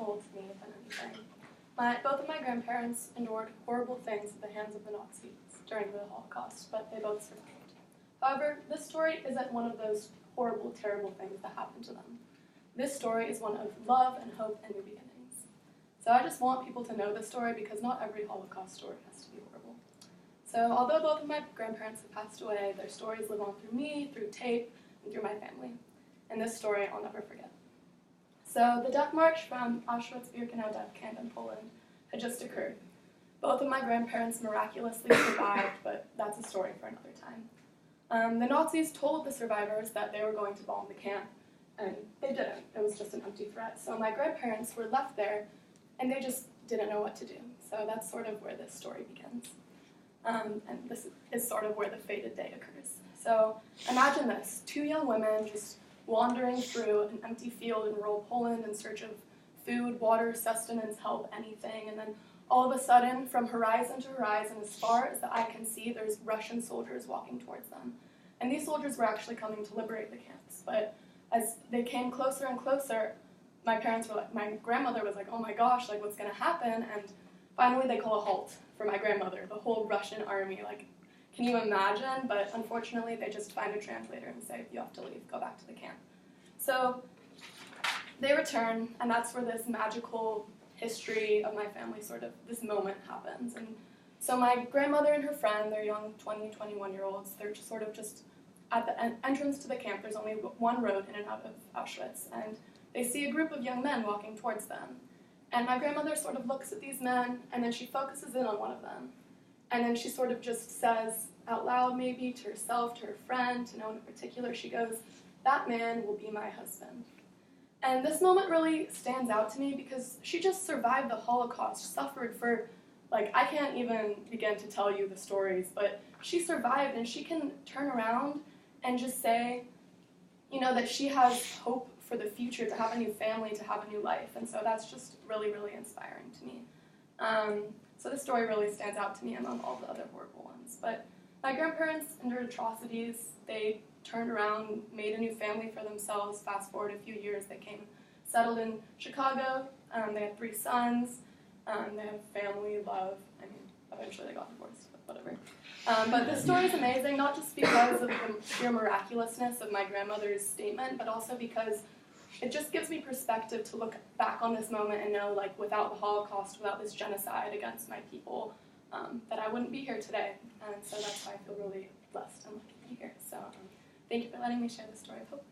emotional to me than anything. Both of my grandparents endured horrible things at the hands of the Nazis during the Holocaust, but they both survived. However, this story isn't one of those horrible, terrible things that happened to them. This story is one of love and hope and new beginnings. So I just want people to know this story because not every Holocaust story has to be horrible. So although both of my grandparents have passed away, their stories live on through me, through tape, and through my family. And this story I'll never forget. So the death march from Auschwitz-Birkenau death camp in Poland had just occurred. Both of my grandparents miraculously survived, but that's a story for another time. The Nazis told the survivors that they were going to bomb the camp, and they didn't. It was just an empty threat. So my grandparents were left there, and they just didn't know what to do. So that's sort of where this story begins. And this is sort of where the fated day occurs. So imagine this, 2 young women just wandering through an empty field in rural Poland in search of food, water, sustenance, help, anything, and then all of a sudden, from horizon to horizon, as far as the eye can see, there's Russian soldiers walking towards them. And these soldiers were actually coming to liberate the camps, but as they came closer and closer, my grandmother was like, oh my gosh, like what's gonna happen? And finally they call a halt for my grandmother, the whole Russian army, like, can you imagine? But unfortunately, they just find a translator and say, you have to leave, go back to the camp. So they return, and that's where this magical history of my family this moment happens. And so my grandmother and her friend, they're young 20, 21-year-olds, they're just at the entrance to the camp, there's only one road in and out of Auschwitz, and they see a group of young men walking towards them. And my grandmother sort of looks at these men, and then she focuses in on one of them. And then she sort of just says out loud, maybe, to herself, to her friend, to no one in particular, she goes, that man will be my husband. And this moment really stands out to me because she just survived the Holocaust, suffered for, I can't even begin to tell you the stories, but she survived, and she can turn around and just say, that she has hope for the future, to have a new family, to have a new life. And so that's just really, really inspiring to me. So this story really stands out to me among all the other horrible ones. But my grandparents endured atrocities. They turned around, made a new family for themselves. Fast forward a few years, they came settled in Chicago. They had 3 sons. They have family, love. I mean, eventually they got divorced, but whatever. But this story is amazing, not just because of the sheer miraculousness of my grandmother's statement, but also because it just gives me perspective to look back on this moment and know, without the Holocaust, without this genocide against my people, that I wouldn't be here today. And so that's why I feel really blessed and lucky to be here. So thank you for letting me share this story of hope.